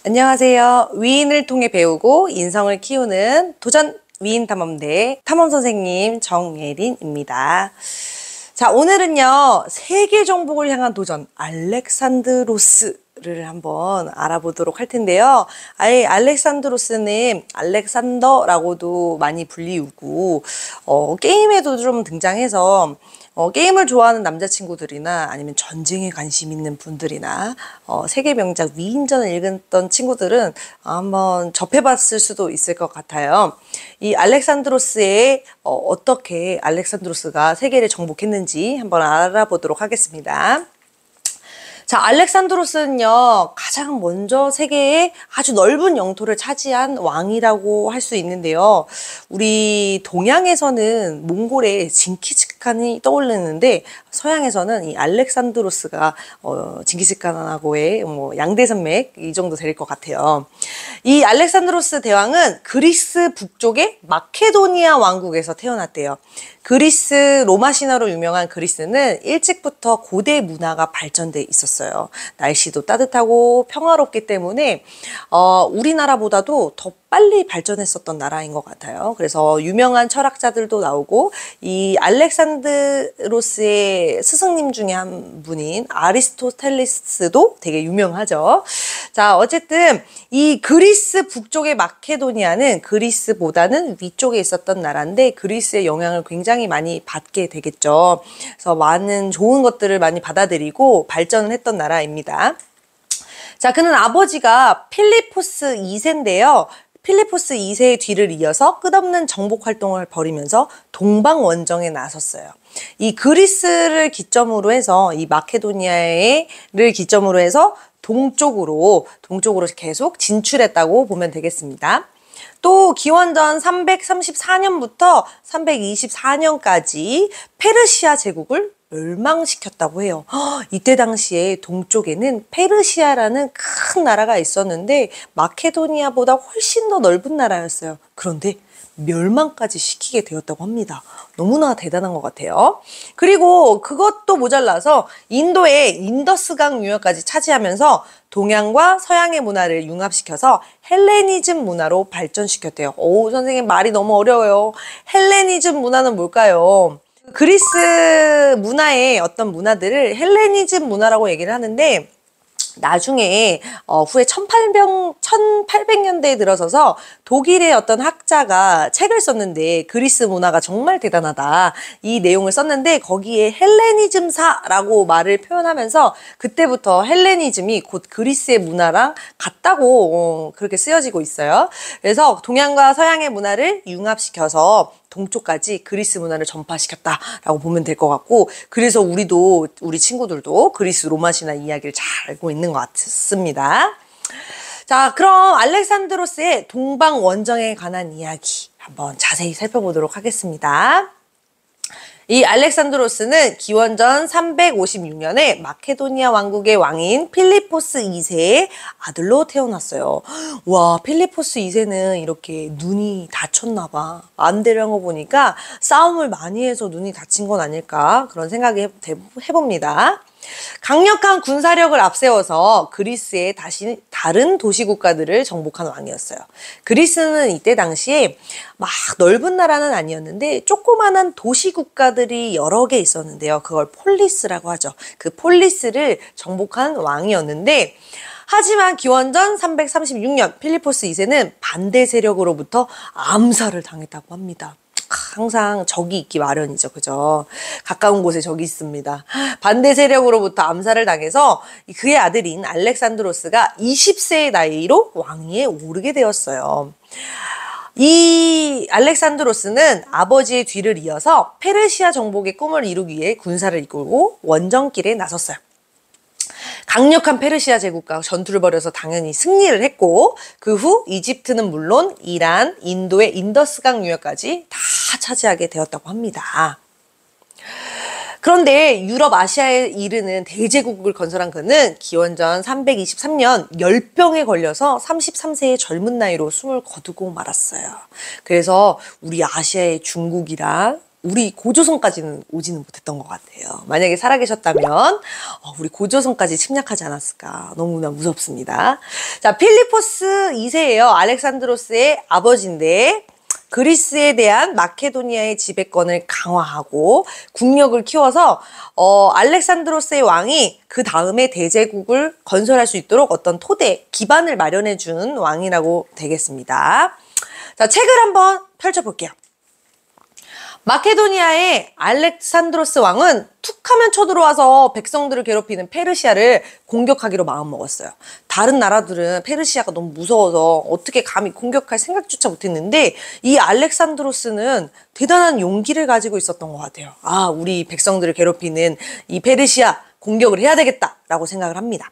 안녕하세요. 위인을 통해 배우고 인성을 키우는 도전 위인탐험대 탐험선생님 정예린입니다. 자, 오늘은요, 세계 정복을 향한 도전 알렉산드로스를 한번 알아보도록 할 텐데요. 알렉산드로스는 알렉산더라고도 많이 불리우고 게임에도 좀 등장해서 게임을 좋아하는 남자친구들이나 아니면 전쟁에 관심 있는 분들이나 세계 명작 위인전을 읽었던 친구들은 한번 접해봤을 수도 있을 것 같아요. 이 알렉산드로스의 어떻게 알렉산드로스가 세계를 정복했는지 한번 알아보도록 하겠습니다. 자, 알렉산드로스는요, 가장 먼저 세계의 아주 넓은 영토를 차지한 왕이라고 할 수 있는데요. 우리 동양에서는 몽골의 징기스칸이 떠오르는데, 서양에서는 이 알렉산드로스가 징기스칸하고의 양대산맥 이 정도 될 것 같아요. 이 알렉산드로스 대왕은 그리스 북쪽의 마케도니아 왕국에서 태어났대요. 그리스 로마 신화로 유명한 그리스는 일찍부터 고대 문화가 발전돼 있었어요. 날씨도 따뜻하고 평화롭기 때문에 우리나라보다도 더 빨리 발전했었던 나라인 것 같아요. 그래서 유명한 철학자들도 나오고 이 알렉산드로스의 스승님 중에 한 분인 아리스토텔레스도 되게 유명하죠. 자, 어쨌든 이 그리스 북쪽의 마케도니아는 그리스보다는 위쪽에 있었던 나라인데 그리스의 영향을 굉장히 많이 받게 되겠죠. 그래서 많은 좋은 것들을 많이 받아들이고 발전을 했던 나라입니다. 자, 그는 아버지가 필리포스 2세인데요. 필리포스 2세의 뒤를 이어서 끝없는 정복 활동을 벌이면서 동방원정에 나섰어요. 이 그리스를 기점으로 해서 이 마케도니아를 기점으로 해서 동쪽으로 계속 진출했다고 보면 되겠습니다. 또 기원전 334년부터 324년까지 페르시아 제국을 멸망시켰다고 해요. 이때 당시에 동쪽에는 페르시아라는 큰 나라가 있었는데 마케도니아보다 훨씬 더 넓은 나라였어요. 그런데 멸망까지 시키게 되었다고 합니다. 너무나 대단한 것 같아요. 그리고 그것도 모자라서 인도의 인더스강 유역까지 차지하면서 동양과 서양의 문화를 융합시켜서 헬레니즘 문화로 발전시켰대요. 오, 선생님 말이 너무 어려워요. 헬레니즘 문화는 뭘까요? 그리스 문화의 어떤 문화들을 헬레니즘 문화라고 얘기를 하는데 나중에 후에 1800년대에 들어서서 독일의 어떤 학자가 책을 썼는데 그리스 문화가 정말 대단하다 이 내용을 썼는데 거기에 헬레니즘사라고 말을 표현하면서 그때부터 헬레니즘이 곧 그리스의 문화랑 같다고 그렇게 쓰여지고 있어요. 그래서 동양과 서양의 문화를 융합시켜서 동쪽까지 그리스 문화를 전파시켰다라고 보면 될 것 같고 그래서 우리 친구들도 그리스 로마 신화 이야기를 잘 알고 있는 것 같습니다. 자, 그럼 알렉산드로스의 동방 원정에 관한 이야기 한번 자세히 살펴보도록 하겠습니다. 이 알렉산드로스는 기원전 356년에 마케도니아 왕국의 왕인 필리포스 2세의 아들로 태어났어요. 와, 필리포스 2세는 이렇게 눈이 다쳤나 봐. 안대를 한 거 보니까 싸움을 많이 해서 눈이 다친 건 아닐까 그런 생각이 해봅니다. 강력한 군사력을 앞세워서 그리스의 다른 도시 국가들을 정복한 왕이었어요. 그리스는 이때 당시에 막 넓은 나라는 아니었는데 조그만한 도시 국가들이 여러 개 있었는데요. 그걸 폴리스라고 하죠. 그 폴리스를 정복한 왕이었는데 하지만 기원전 336년 필리포스 2세는 반대 세력으로부터 암살을 당했다고 합니다. 항상 적이 있기 마련이죠. 그죠? 가까운 곳에 적이 있습니다. 반대 세력으로부터 암살을 당해서 그의 아들인 알렉산드로스가 20세의 나이로 왕위에 오르게 되었어요. 이 알렉산드로스는 아버지의 뒤를 이어서 페르시아 정복의 꿈을 이루기 위해 군사를 이끌고 원정길에 나섰어요. 강력한 페르시아 제국과 전투를 벌여서 당연히 승리를 했고 그 후 이집트는 물론 이란, 인도의 인더스강 유역까지 다 차지하게 되었다고 합니다. 그런데 유럽, 아시아에 이르는 대제국을 건설한 그는 기원전 323년 열병에 걸려서 33세의 젊은 나이로 숨을 거두고 말았어요. 그래서 우리 아시아의 중국이랑 우리 고조선까지는 오지는 못했던 것 같아요. 만약에 살아계셨다면 우리 고조선까지 침략하지 않았을까. 너무나 무섭습니다. 자, 필리포스 2세예요. 알렉산드로스의 아버지인데 그리스에 대한 마케도니아의 지배권을 강화하고 국력을 키워서 알렉산드로스의 왕이 그 다음에 대제국을 건설할 수 있도록 어떤 토대, 기반을 마련해 준 왕이라고 되겠습니다. 자, 책을 한번 펼쳐볼게요. 마케도니아의 알렉산드로스 왕은 툭하면 쳐들어와서 백성들을 괴롭히는 페르시아를 공격하기로 마음먹었어요. 다른 나라들은 페르시아가 너무 무서워서 어떻게 감히 공격할 생각조차 못했는데 이 알렉산드로스는 대단한 용기를 가지고 있었던 것 같아요. 아, 우리 백성들을 괴롭히는 이 페르시아 공격을 해야 되겠다라고 생각을 합니다.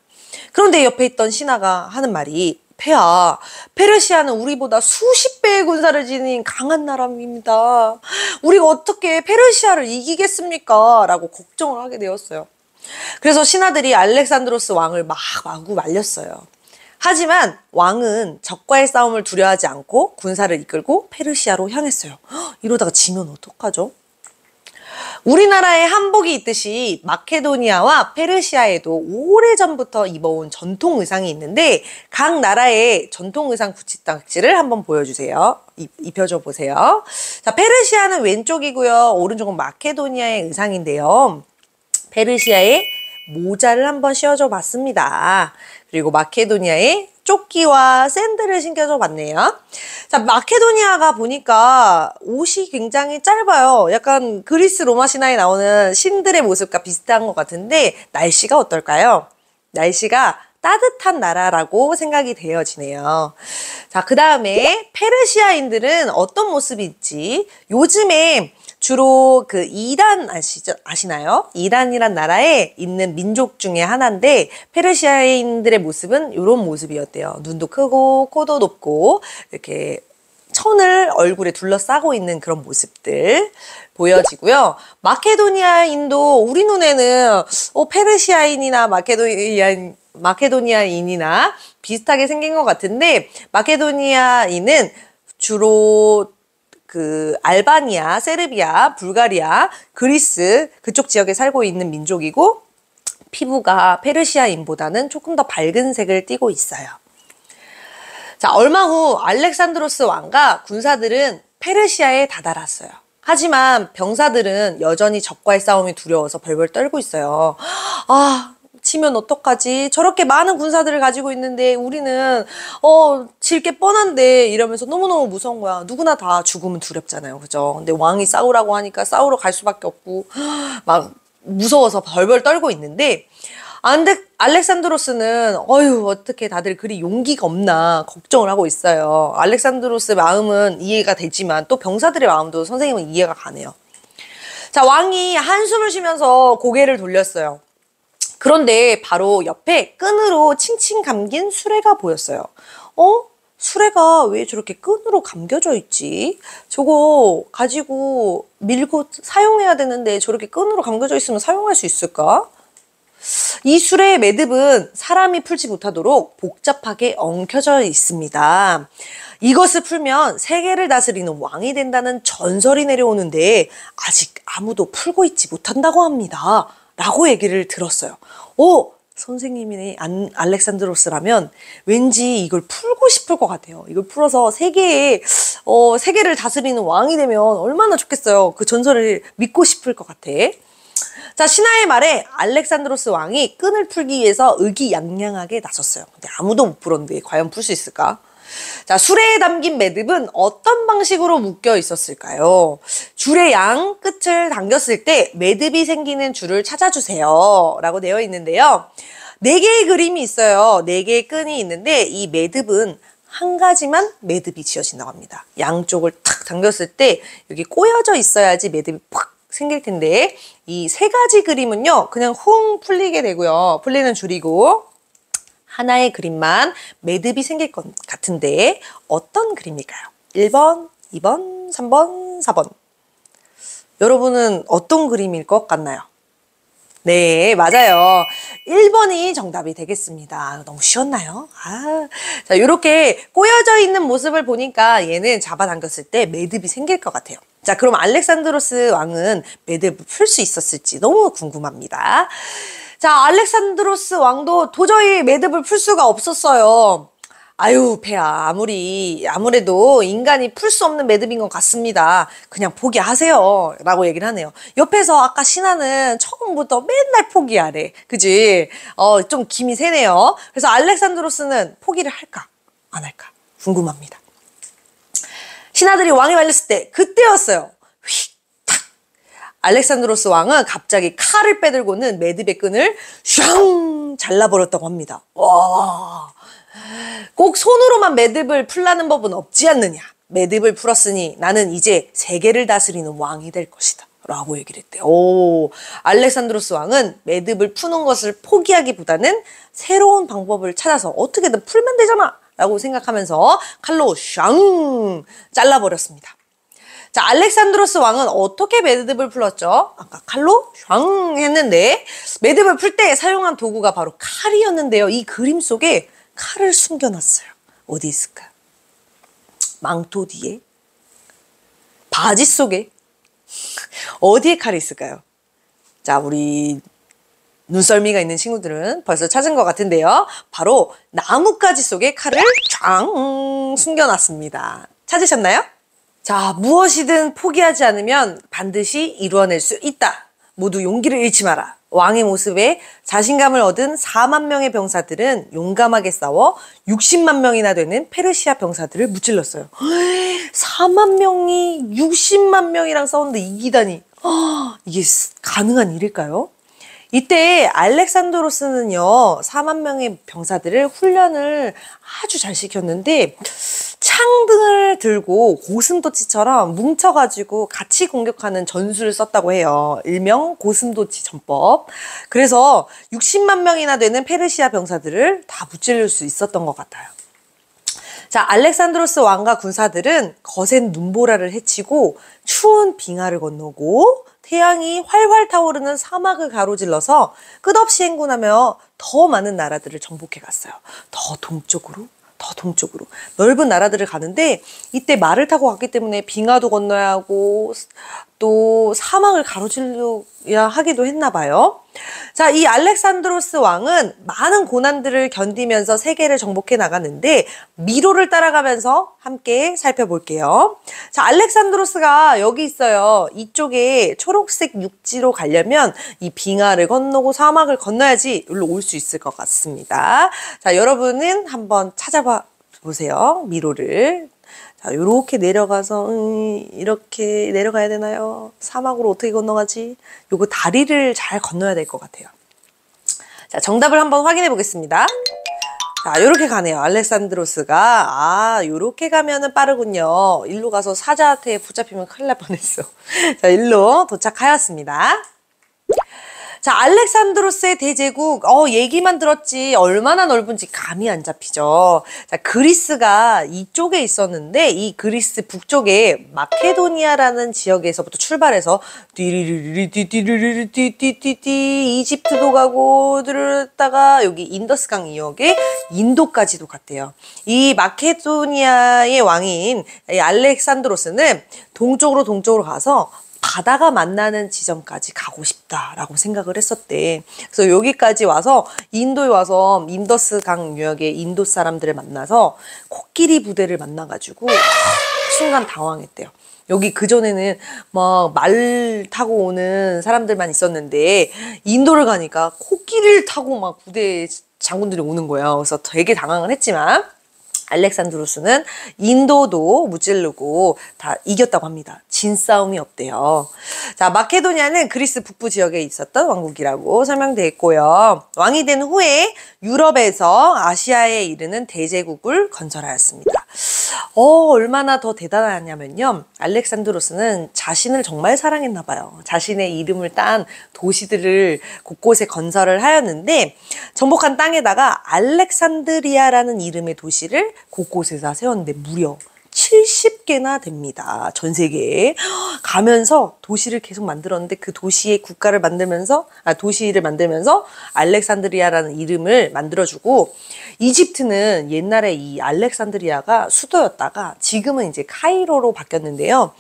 그런데 옆에 있던 신하가 하는 말이 폐하, 페르시아는 우리보다 수십 배의 군사를 지닌 강한 나라입니다. 우리가 어떻게 페르시아를 이기겠습니까? 라고 걱정을 하게 되었어요. 그래서 신하들이 알렉산드로스 왕을 마구 말렸어요. 하지만 왕은 적과의 싸움을 두려워하지 않고 군사를 이끌고 페르시아로 향했어요. 이러다가 지면 어떡하죠? 우리나라에 한복이 있듯이 마케도니아와 페르시아에도 오래전부터 입어온 전통 의상이 있는데 각 나라의 전통 의상 구찌딱지를 한번 보여주세요. 입혀줘 보세요. 자, 페르시아는 왼쪽이고요. 오른쪽은 마케도니아의 의상인데요. 페르시아의 모자를 한번 씌워줘 봤습니다. 그리고 마케도니아의 조끼와 샌들을 신겨줘 봤네요. 자, 마케도니아가 보니까 옷이 굉장히 짧아요. 약간 그리스 로마 신화에 나오는 신들의 모습과 비슷한 것 같은데 날씨가 어떨까요? 날씨가 따뜻한 나라라고 생각이 되어지네요. 자, 그 다음에 페르시아인들은 어떤 모습일지 요즘에 주로 그 이란 아시나요? 이란이란 나라에 있는 민족 중에 하나인데 페르시아인들의 모습은 이런 모습이었대요. 눈도 크고 코도 높고 이렇게 천을 얼굴에 둘러싸고 있는 그런 모습들 보여지고요. 마케도니아인도 우리 눈에는 페르시아인이나 마케도니아인이나 비슷하게 생긴 것 같은데 마케도니아인은 주로 그 알바니아, 세르비아, 불가리아, 그리스 그쪽 지역에 살고 있는 민족이고 피부가 페르시아인보다는 조금 더 밝은 색을 띠고 있어요. 자, 얼마 후 알렉산드로스 왕과 군사들은 페르시아에 다다랐어요. 하지만 병사들은 여전히 적과의 싸움이 두려워서 벌벌 떨고 있어요. 아, 치면 어떡하지? 저렇게 많은 군사들을 가지고 있는데 우리는 질 게 뻔한데 이러면서 너무너무 무서운 거야. 누구나 다 죽으면 두렵잖아요. 그죠? 근데 왕이 싸우라고 하니까 싸우러 갈 수밖에 없고 막 무서워서 벌벌 떨고 있는데 근데 알렉산드로스는 어떻게 다들 그리 용기가 없나 걱정을 하고 있어요. 알렉산드로스 마음은 이해가 되지만 또 병사들의 마음도 선생님은 이해가 가네요. 자, 왕이 한숨을 쉬면서 고개를 돌렸어요. 그런데 바로 옆에 끈으로 칭칭 감긴 수레가 보였어요. 수레가 왜 저렇게 끈으로 감겨져 있지? 저거 가지고 밀고 사용해야 되는데 저렇게 끈으로 감겨져 있으면 사용할 수 있을까? 이 수레의 매듭은 사람이 풀지 못하도록 복잡하게 엉켜져 있습니다. 이것을 풀면 세계를 다스리는 왕이 된다는 전설이 내려오는데 아직 아무도 풀고 있지 못한다고 합니다. 라고 얘기를 들었어요. 선생님이 알렉산드로스라면 왠지 이걸 풀고 싶을 것 같아요. 이걸 풀어서 세계를 다스리는 왕이 되면 얼마나 좋겠어요. 그 전설을 믿고 싶을 것 같아. 자, 신하의 말에 알렉산드로스 왕이 끈을 풀기 위해서 의기양양하게 나섰어요. 근데 아무도 못 풀었는데 과연 풀 수 있을까? 자, 수레에 담긴 매듭은 어떤 방식으로 묶여 있었을까요? 줄의 양 끝을 당겼을 때 매듭이 생기는 줄을 찾아주세요. 라고 되어 있는데요. 4개의 그림이 있어요. 4개의 끈이 있는데 이 매듭은 한 가지만 매듭이 지어진다고 합니다. 양쪽을 탁 당겼을 때 여기 꼬여져 있어야지 매듭이 팍 생길 텐데 이 3가지 그림은요. 그냥 훅 풀리게 되고요. 풀리는 줄이고 하나의 그림만 매듭이 생길 것 같은데 어떤 그림일까요? 1번, 2번, 3번, 4번. 여러분은 어떤 그림일 것 같나요? 네, 맞아요. 1번이 정답이 되겠습니다. 너무 쉬웠나요? 자, 이렇게 꼬여져 있는 모습을 보니까 얘는 잡아당겼을 때 매듭이 생길 것 같아요. 자, 그럼 알렉산드로스 왕은 매듭을 풀 수 있었을지 너무 궁금합니다. 자, 알렉산드로스 왕도 도저히 매듭을 풀 수가 없었어요. 아유, 폐하, 아무래도 인간이 풀 수 없는 매듭인 것 같습니다. 그냥 포기하세요. 라고 얘기를 하네요. 옆에서 아까 신하는 처음부터 맨날 포기하래. 그지? 좀 김이 새네요. 그래서 알렉산드로스는 포기를 할까? 안 할까? 궁금합니다. 신하들이 왕이 말렸을 때, 그때였어요. 휙, 탁. 알렉산드로스 왕은 갑자기 칼을 빼들고는 매듭의 끈을 슝! 잘라버렸다고 합니다. 와. 꼭 손으로만 매듭을 풀라는 법은 없지 않느냐. 매듭을 풀었으니 나는 이제 세계를 다스리는 왕이 될 것이다. 라고 얘기를 했대요. 오, 알렉산드로스 왕은 매듭을 푸는 것을 포기하기보다는 새로운 방법을 찾아서 어떻게든 풀면 되잖아. 라고 생각하면서 칼로 샹 잘라버렸습니다. 자, 알렉산드로스 왕은 어떻게 매듭을 풀었죠? 아까 칼로 샹 했는데 매듭을 풀 때 사용한 도구가 바로 칼이었는데요. 이 그림 속에 칼을 숨겨놨어요. 어디 있을까요? 망토 뒤에? 바지 속에? 어디에 칼이 있을까요? 자, 우리 눈썰미가 있는 친구들은 벌써 찾은 것 같은데요. 바로 나뭇가지 속에 칼을 쫙 숨겨놨습니다. 찾으셨나요? 자, 무엇이든 포기하지 않으면 반드시 이루어낼 수 있다. 모두 용기를 잃지 마라. 왕의 모습에 자신감을 얻은 4만 명의 병사들은 용감하게 싸워 60만 명이나 되는 페르시아 병사들을 무찔렀어요. 4만 명이 60만 명이랑 싸웠는데 이기다니. 이게 가능한 일일까요? 이때 알렉산드로스는요, 4만 명의 병사들을 훈련을 아주 잘 시켰는데 창등을 들고 고슴도치처럼 뭉쳐가지고 같이 공격하는 전술을 썼다고 해요. 일명 고슴도치 전법. 그래서 60만 명이나 되는 페르시아 병사들을 다 무찌를 수 있었던 것 같아요. 자, 알렉산드로스 왕과 군사들은 거센 눈보라를 헤치고 추운 빙하를 건너고 태양이 활활 타오르는 사막을 가로질러서 끝없이 행군하며 더 많은 나라들을 정복해 갔어요. 더 동쪽으로 넓은 나라들을 가는데 이때 말을 타고 갔기 때문에 빙하도 건너야 하고 또 사막을 가로질러야 하기도 했나 봐요. 자, 이 알렉산드로스 왕은 많은 고난들을 견디면서 세계를 정복해 나가는데 미로를 따라가면서 함께 살펴볼게요. 자, 알렉산드로스가 여기 있어요. 이쪽에 초록색 육지로 가려면 이 빙하를 건너고 사막을 건너야지 여기로 올 수 있을 것 같습니다. 자, 여러분은 한번 찾아봐 보세요. 미로를. 자, 요렇게 내려가서 이렇게 내려가야 되나요? 사막으로 어떻게 건너가지? 요거 다리를 잘 건너야 될 것 같아요. 자, 정답을 한번 확인해 보겠습니다. 자, 요렇게 가네요. 알렉산드로스가. 요렇게 가면은 빠르군요. 일로 가서 사자한테 붙잡히면 큰일 날 뻔했어. 자, 일로 도착하였습니다. 자, 알렉산드로스의 대제국, 얘기만 들었지 얼마나 넓은지 감이 안 잡히죠. 자, 그리스가 이쪽에 있었는데 이 그리스 북쪽에 마케도니아라는 지역에서부터 출발해서 띠리리리띠띠리리띠띠띠 이집트도 가고 들었다가 여기 인더스강 이역에 인도까지도 갔대요. 이 마케도니아의 왕인 이 알렉산드로스는 동쪽으로 가서 바다가 만나는 지점까지 가고 싶다라고 생각을 했었대. 그래서 여기까지 와서 인도에 와서 인더스강 유역의 인도 사람들을 만나서 코끼리 부대를 만나가지고 순간 당황했대요. 여기 그전에는 막 말 타고 오는 사람들만 있었는데 인도를 가니까 코끼리를 타고 막 부대 장군들이 오는 거예요. 그래서 되게 당황을 했지만 알렉산드로스는 인도도 무찌르고 다 이겼다고 합니다. 진싸움이 없대요. 자, 마케도니아는 그리스 북부 지역에 있었던 왕국이라고 설명되어 있고요. 왕이 된 후에 유럽에서 아시아에 이르는 대제국을 건설하였습니다. 얼마나 더 대단하냐면요. 알렉산드로스는 자신을 정말 사랑했나 봐요. 자신의 이름을 딴 도시들을 곳곳에 건설을 하였는데 정복한 땅에다가 알렉산드리아라는 이름의 도시를 곳곳에다 세웠는데 무려 70개나 됩니다. 전 세계에. 가면서 도시를 계속 만들었는데 그 도시의 국가를 만들면서, 도시를 만들면서 알렉산드리아라는 이름을 만들어주고, 이집트는 옛날에 이 알렉산드리아가 수도였다가 지금은 이제 카이로로 바뀌었는데요.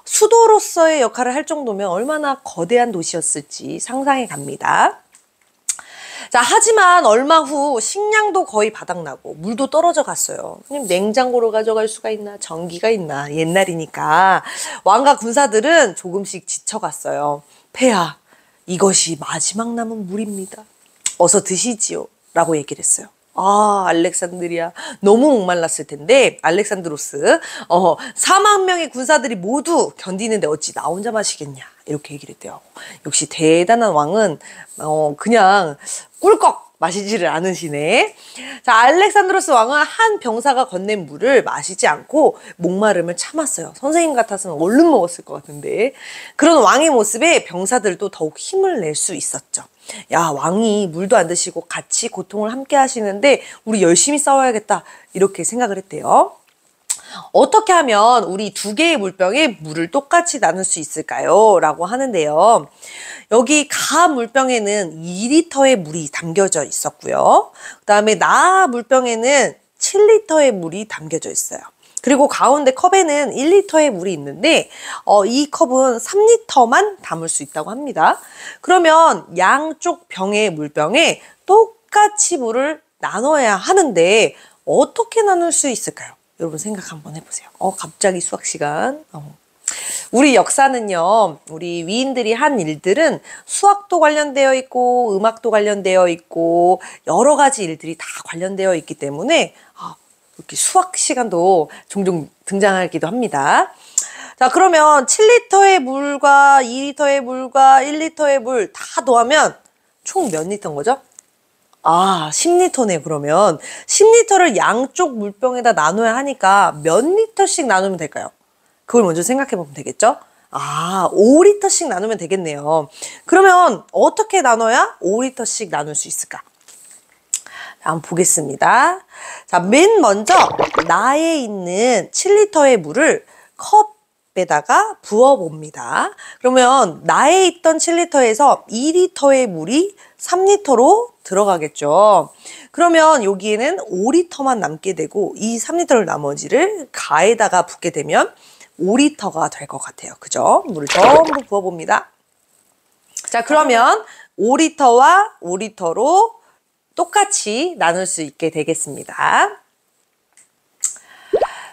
수도로서의 역할을 할 정도면 얼마나 거대한 도시였을지 상상해 갑니다. 자, 하지만 얼마 후 식량도 거의 바닥나고 물도 떨어져 갔어요. 그냥 냉장고로 가져갈 수가 있나, 전기가 있나, 옛날이니까. 왕과 군사들은 조금씩 지쳐갔어요. 폐하, 이것이 마지막 남은 물입니다. 어서 드시지요. 라고 얘기를 했어요. 아, 알렉산드리아 너무 목말랐을 텐데 알렉산드로스 4만 명의 군사들이 모두 견디는데 어찌 나 혼자 마시겠냐 이렇게 얘기를 했대요. 역시 대단한 왕은 그냥 꿀꺽 마시지를 않으시네. 자, 알렉산드로스 왕은 한 병사가 건넨 물을 마시지 않고 목마름을 참았어요. 선생님 같았으면 얼른 먹었을 것 같은데. 그런 왕의 모습에 병사들도 더욱 힘을 낼 수 있었죠. 야, 왕이 물도 안 드시고 같이 고통을 함께 하시는데 우리 열심히 싸워야겠다 이렇게 생각을 했대요. 어떻게 하면 우리 두 개의 물병에 물을 똑같이 나눌 수 있을까요? 라고 하는데요. 여기 가 물병에는 2리터의 물이 담겨져 있었고요. 그 다음에 나 물병에는 7리터의 물이 담겨져 있어요. 그리고 가운데 컵에는 1리터의 물이 있는데 이 컵은 3리터만 담을 수 있다고 합니다. 그러면 양쪽 병의 물병에 똑같이 물을 나눠야 하는데 어떻게 나눌 수 있을까요? 여러분 생각 한번 해보세요. 갑자기 수학 시간. 우리 역사는요, 우리 위인들이 한 일들은 수학도 관련되어 있고 음악도 관련되어 있고 여러 가지 일들이 다 관련되어 있기 때문에 이렇게 수학 시간도 종종 등장하기도 합니다. 자, 그러면 7리터의 물과 2리터의 물과 1리터의 물 다 더하면 총 몇 리터인 거죠? 10리터네. 그러면 10리터를 양쪽 물병에다 나눠야 하니까 몇 리터씩 나누면 될까요? 그걸 먼저 생각해 보면 되겠죠? 5리터씩 나누면 되겠네요. 그러면 어떻게 나눠야 5리터씩 나눌 수 있을까? 한번 보겠습니다. 자, 맨 먼저 나에 있는 7리터의 물을 컵에다가 부어봅니다. 그러면 나에 있던 7리터에서 2리터의 물이 3리터로 들어가겠죠. 그러면 여기에는 5리터만 남게 되고 이 3리터를 나머지를 가에다가 붓게 되면 5리터가 될 것 같아요. 그죠? 물을 전부 부어봅니다. 자, 그러면 5리터와 5리터로 똑같이 나눌 수 있게 되겠습니다.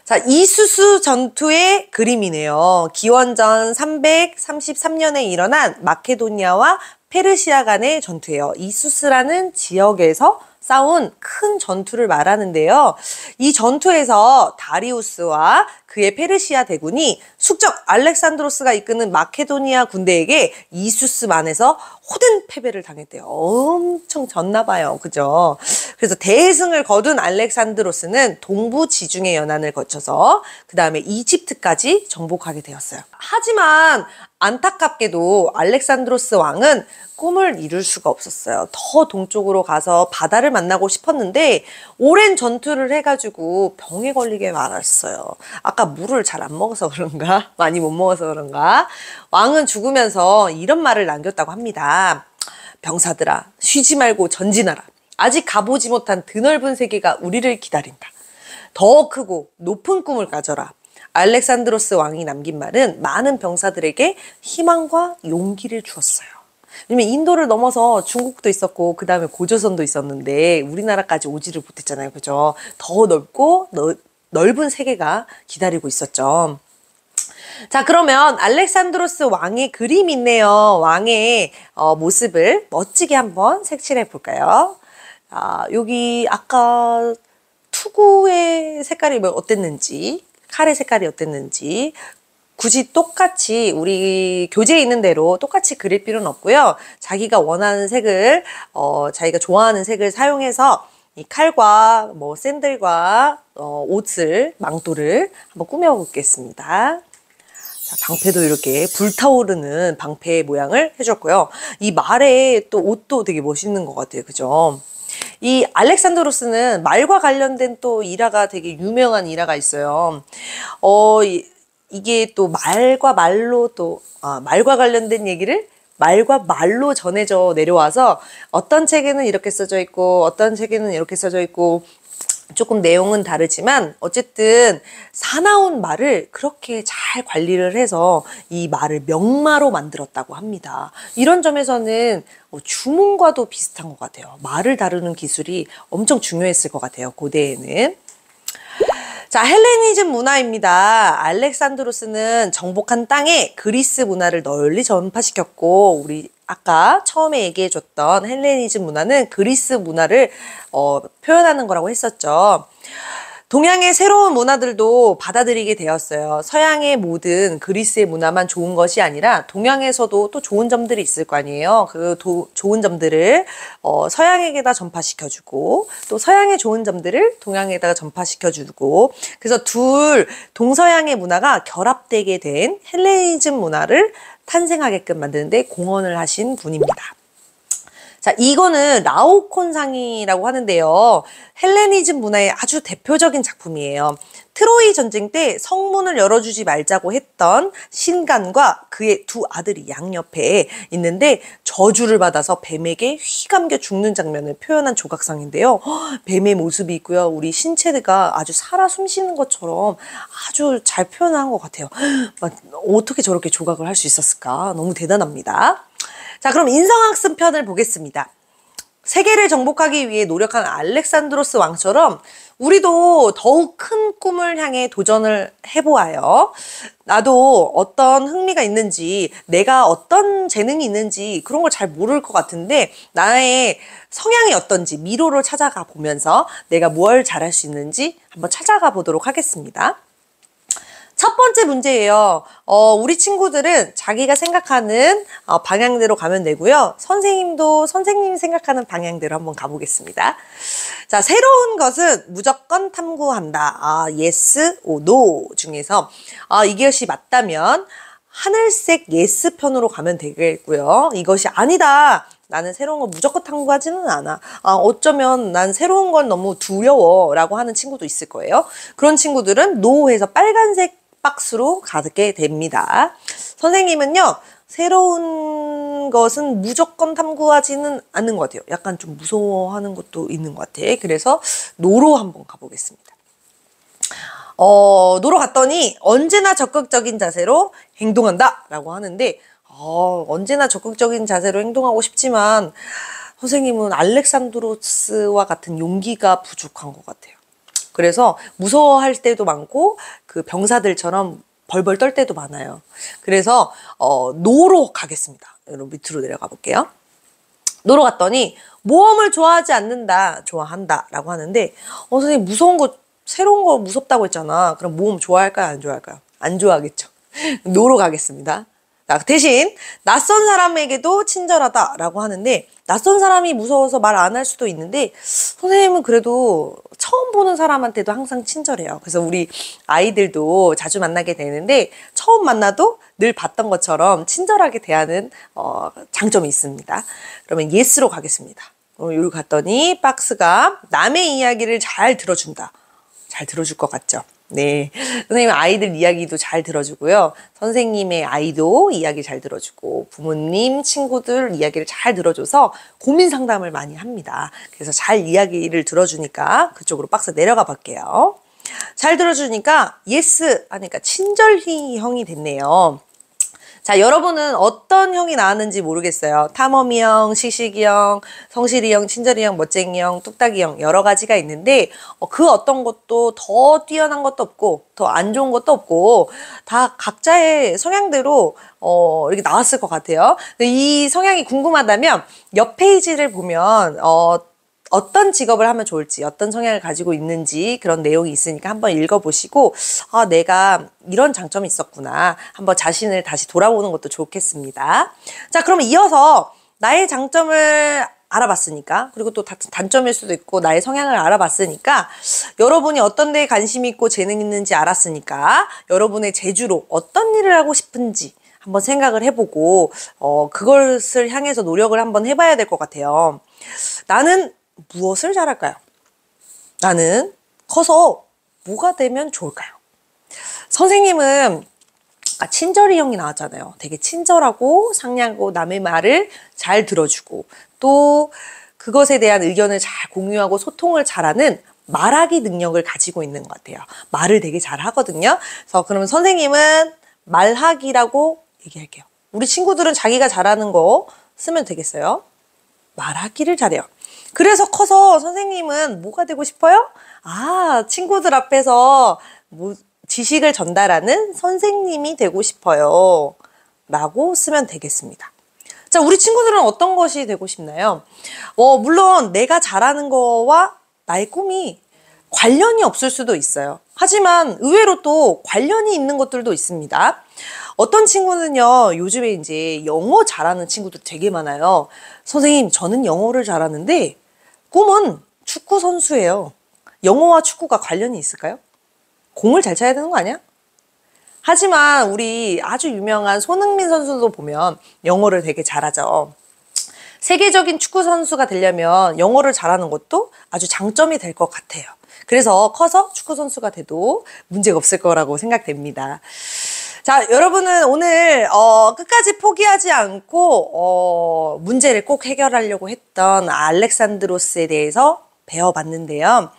자, 이수스 전투의 그림이네요. 기원전 333년에 일어난 마케도니아와 페르시아 간의 전투예요. 이수스라는 지역에서 싸운 큰 전투를 말하는데요. 이 전투에서 다리우스와 그의 페르시아 대군이 숙적 알렉산드로스가 이끄는 마케도니아 군대에게 이수스만에서 호된 패배를 당했대요. 엄청 졌나 봐요. 그죠? 그래서 대승을 거둔 알렉산드로스는 동부 지중해 연안을 거쳐서 그 다음에 이집트까지 정복하게 되었어요. 하지만 안타깝게도 알렉산드로스 왕은 꿈을 이룰 수가 없었어요. 더 동쪽으로 가서 바다를 만나고 싶었는데 오랜 전투를 해가지고 병에 걸리게 말았어요. 아까 물을 잘 안 먹어서 그런가? 많이 못 먹어서 그런가? 왕은 죽으면서 이런 말을 남겼다고 합니다. 병사들아, 쉬지 말고 전진하라. 아직 가보지 못한 드넓은 세계가 우리를 기다린다. 더 크고 높은 꿈을 가져라. 알렉산드로스 왕이 남긴 말은 많은 병사들에게 희망과 용기를 주었어요. 왜냐면 인도를 넘어서 중국도 있었고 그 다음에 고조선도 있었는데 우리나라까지 오지를 못했잖아요. 그죠? 더 넓고 넓은 세계가 기다리고 있었죠. 자, 그러면 알렉산드로스 왕의 그림이 있네요. 왕의 모습을 멋지게 한번 색칠해 볼까요? 여기 아까 투구의 색깔이 어땠는지, 칼의 색깔이 어땠는지 굳이 똑같이 우리 교재에 있는 대로 똑같이 그릴 필요는 없고요. 자기가 원하는 색을 자기가 좋아하는 색을 사용해서 이 칼과 샌들과 옷을 망토를 한번 꾸며 보겠습니다. 자, 방패도 이렇게 불타오르는 방패 모양을 해줬고요. 이 말에 또 옷도 되게 멋있는 것 같아요. 그죠? 이 알렉산드로스는 말과 관련된 또 일화가 되게 유명한 일화가 있어요. 이게 또 말과 관련된 얘기를 말과 말로 전해져 내려와서 어떤 책에는 이렇게 써져 있고 어떤 책에는 이렇게 써져 있고 조금 내용은 다르지만 어쨌든 사나운 말을 그렇게 잘 관리를 해서 이 말을 명마로 만들었다고 합니다. 이런 점에서는 주문과도 비슷한 것 같아요. 말을 다루는 기술이 엄청 중요했을 것 같아요. 고대에는. 자, 헬레니즘 문화입니다. 알렉산드로스는 정복한 땅에 그리스 문화를 널리 전파시켰고, 우리 아까 처음에 얘기해줬던 헬레니즘 문화는 그리스 문화를 표현하는 거라고 했었죠. 동양의 새로운 문화들도 받아들이게 되었어요. 서양의 모든 그리스의 문화만 좋은 것이 아니라 동양에서도 또 좋은 점들이 있을 거 아니에요. 그 좋은 점들을 서양에게다 전파시켜주고 또 서양의 좋은 점들을 동양에다가 전파시켜주고 그래서 동서양의 문화가 결합되게 된 헬레니즘 문화를 탄생하게끔 만드는데 공헌을 하신 분입니다. 자, 이거는 라오콘상이라고 하는데요. 헬레니즘 문화의 아주 대표적인 작품이에요. 트로이 전쟁 때 성문을 열어주지 말자고 했던 신간과 그의 두 아들이 양옆에 있는데 저주를 받아서 뱀에게 휘감겨 죽는 장면을 표현한 조각상인데요. 뱀의 모습이 있고요. 우리 신체가 아주 살아 숨쉬는 것처럼 아주 잘 표현한 것 같아요. 어떻게 저렇게 조각을 할 수 있었을까? 너무 대단합니다. 자, 그럼 인성학습 편을 보겠습니다. 세계를 정복하기 위해 노력한 알렉산드로스 왕처럼 우리도 더욱 큰 꿈을 향해 도전을 해보아요. 나도 어떤 흥미가 있는지, 내가 어떤 재능이 있는지 그런 걸 잘 모를 것 같은데 나의 성향이 어떤지 미로를 찾아가 보면서 내가 뭘 잘할 수 있는지 한번 찾아가 보도록 하겠습니다. 첫 번째 문제예요. 우리 친구들은 자기가 생각하는 방향대로 가면 되고요. 선생님도 선생님이 생각하는 방향대로 한번 가보겠습니다. 자, 새로운 것은 무조건 탐구한다. yes, no 중에서 이것이 맞다면 하늘색 yes 편으로 가면 되겠고요. 이것이 아니다. 나는 새로운 걸 무조건 탐구하지는 않아. 어쩌면 난 새로운 건 너무 두려워 라고 하는 친구도 있을 거예요. 그런 친구들은 no 해서 빨간색 박스로 가게 됩니다. 선생님은요, 새로운 것은 무조건 탐구하지는 않는 것 같아요. 약간 좀 무서워하는 것도 있는 것 같아. 그래서 노로 한번 가보겠습니다. 노로 갔더니 언제나 적극적인 자세로 행동한다 라고 하는데 언제나 적극적인 자세로 행동하고 싶지만 선생님은 알렉산드로스와 같은 용기가 부족한 것 같아요. 그래서 무서워할 때도 많고 그 병사들처럼 벌벌 떨 때도 많아요. 그래서 노로 가겠습니다. 여러분 밑으로 내려가 볼게요. 노로 갔더니 모험을 좋아하지 않는다, 좋아한다 라고 하는데 선생님 무서운 거 새로운 거 무섭다고 했잖아. 그럼 모험 좋아할까요? 안 좋아할까요? 안 좋아하겠죠. 노로 가겠습니다. 자, 대신 낯선 사람에게도 친절하다라고 하는데 낯선 사람이 무서워서 말 안 할 수도 있는데 선생님은 그래도 처음 보는 사람한테도 항상 친절해요. 그래서 우리 아이들도 자주 만나게 되는데 처음 만나도 늘 봤던 것처럼 친절하게 대하는 장점이 있습니다. 그러면 예스로 가겠습니다. 여기 갔더니 박스가 남의 이야기를 잘 들어준다. 잘 들어줄 것 같죠? 네. 선생님 아이들 이야기도 잘 들어주고요. 선생님의 아이도 이야기 잘 들어주고 부모님, 친구들 이야기를 잘 들어줘서 고민 상담을 많이 합니다. 그래서 잘 이야기를 들어주니까 그쪽으로 박스 내려가 볼게요. 잘 들어주니까 예스 하니까 친절히 형이 됐네요. 자, 여러분은 어떤 형이 나왔는지 모르겠어요. 탐험이 형, 시식이 형, 성실이 형, 친절이 형, 멋쟁이 형, 뚝딱이 형 여러 가지가 있는데 그 어떤 것도 더 뛰어난 것도 없고 더 안 좋은 것도 없고 다 각자의 성향대로 이렇게 나왔을 것 같아요. 이 성향이 궁금하다면 옆 페이지를 보면 어떤 직업을 하면 좋을지, 어떤 성향을 가지고 있는지 그런 내용이 있으니까 한번 읽어보시고 내가 이런 장점이 있었구나. 한번 자신을 다시 돌아보는 것도 좋겠습니다. 자, 그럼 이어서 나의 장점을 알아봤으니까 그리고 또 단점일 수도 있고 나의 성향을 알아봤으니까 여러분이 어떤 데에 관심이 있고 재능 있는지 알았으니까 여러분의 재주로 어떤 일을 하고 싶은지 한번 생각을 해보고 그것을 향해서 노력을 한번 해봐야 될 것 같아요. 나는 무엇을 잘할까요? 나는 커서 뭐가 되면 좋을까요? 선생님은 친절이 형이 나왔잖아요. 되게 친절하고 상냥하고 남의 말을 잘 들어주고 또 그것에 대한 의견을 잘 공유하고 소통을 잘하는 말하기 능력을 가지고 있는 것 같아요. 말을 되게 잘 하거든요. 그래서 그러면 선생님은 말하기라고 얘기할게요. 우리 친구들은 자기가 잘하는 거 쓰면 되겠어요? 말하기를 잘해요. 그래서 커서 선생님은 뭐가 되고 싶어요? 친구들 앞에서 지식을 전달하는 선생님이 되고 싶어요. 라고 쓰면 되겠습니다. 자, 우리 친구들은 어떤 것이 되고 싶나요? 물론 내가 잘하는 거와 나의 꿈이 관련이 없을 수도 있어요. 하지만 의외로 또 관련이 있는 것들도 있습니다. 어떤 친구는요, 요즘에 이제 영어 잘하는 친구들 되게 많아요. 선생님, 저는 영어를 잘하는데 꿈은 축구 선수예요. 영어와 축구가 관련이 있을까요? 공을 잘 차야 되는 거 아니야? 하지만 우리 아주 유명한 손흥민 선수도 보면 영어를 되게 잘하죠. 세계적인 축구 선수가 되려면 영어를 잘하는 것도 아주 장점이 될 것 같아요. 그래서 커서 축구 선수가 돼도 문제가 없을 거라고 생각됩니다. 자, 여러분은 오늘 끝까지 포기하지 않고 문제를 꼭 해결하려고 했던 알렉산드로스에 대해서 배워봤는데요.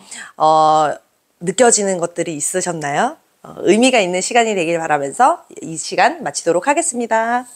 느껴지는 것들이 있으셨나요? 의미가 있는 시간이 되길 바라면서 이 시간 마치도록 하겠습니다.